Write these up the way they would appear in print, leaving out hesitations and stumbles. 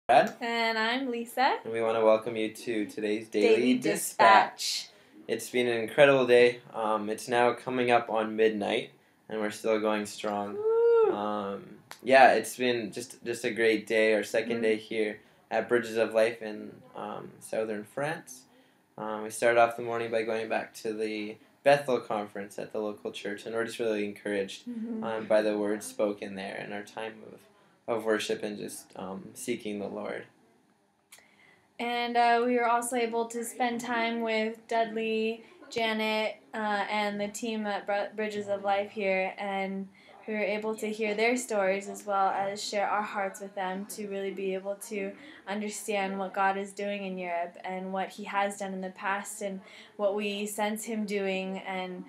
Brad. And I'm Lisa. And we want to welcome you to today's Daily Dispatch. It's been an incredible day. It's now coming up on midnight, and we're still going strong. It's been just a great day. Our second day here at Bridges of Life in southern France. We started off the morning by going back to the Bethel conference at the local church, and we're just really encouraged by the words spoken there and our time of worship and just seeking the Lord. And we were also able to spend time with Dudley, Janet, and the team at Bridges of Life here, and we were able to hear their stories as well as share our hearts with them to really be able to understand what God is doing in Europe and what He has done in the past and what we sense Him doing and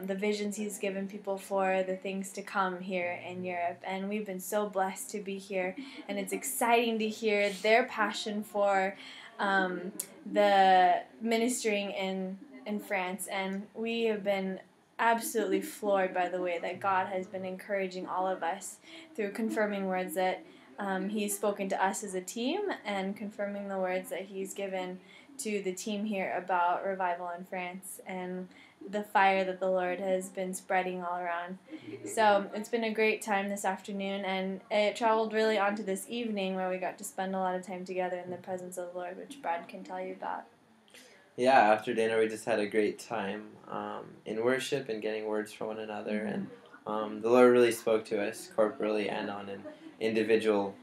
the visions He's given people for the things to come here in Europe. And we've been so blessed to be here, and it's exciting to hear their passion for the ministering in France, and we have been absolutely floored by the way that God has been encouraging all of us through confirming words that He's spoken to us as a team and confirming the words that He's given to the team here about revival in France and the fire that the Lord has been spreading all around. So it's been a great time this afternoon, and it traveled really onto this evening where we got to spend a lot of time together in the presence of the Lord, which Brad can tell you about. Yeah, after dinner we just had a great time in worship and getting words from one another, and the Lord really spoke to us corporately and on an individual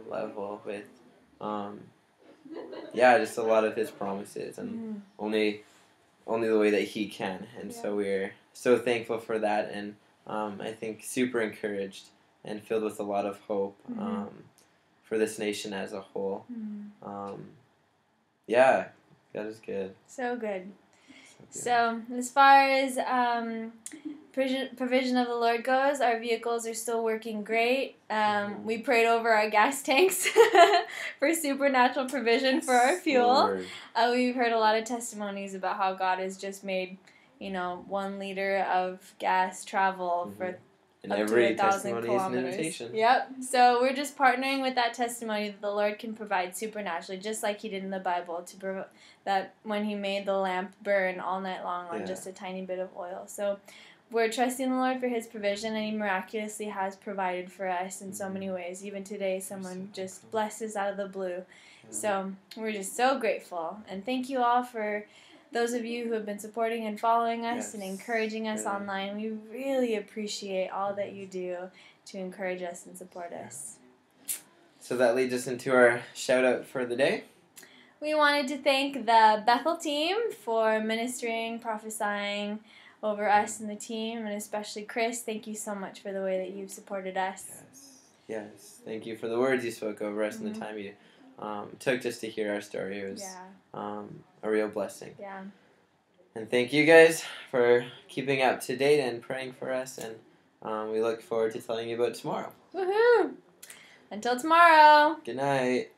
level with just a lot of His promises and only the way that He can, and so we're so thankful for that, and I think super encouraged and filled with a lot of hope for this nation as a whole. God is good. So good. So as far as provision of the Lord goes, our vehicles are still working great. We prayed over our gas tanks for supernatural provision for our fuel. We've heard a lot of testimonies about how God has just made, 1 liter of gas travel for and up every to 1,000 testimony kilometers. is an invitation. Yep. So we're just partnering with that testimony that the Lord can provide supernaturally, just like He did in the Bible, that when He made the lamp burn all night long on just a tiny bit of oil. So we're trusting the Lord for His provision, and He miraculously has provided for us in so many ways. Even today, someone just blesses out of the blue. So we're just so grateful. And thank you all for those of you who have been supporting and following us and encouraging us online. We really appreciate all that you do to encourage us and support us. So that leads us into our shout out for the day. We wanted to thank the Bethel team for ministering, prophesying over us and the team, and especially Chris. Thank you so much for the way that you've supported us. Yes. Thank you for the words you spoke over us and the time you took just to hear our story. It was a real blessing. Yeah. And thank you guys for keeping up to date and praying for us, and we look forward to telling you about tomorrow. Woohoo! Until tomorrow. Good night.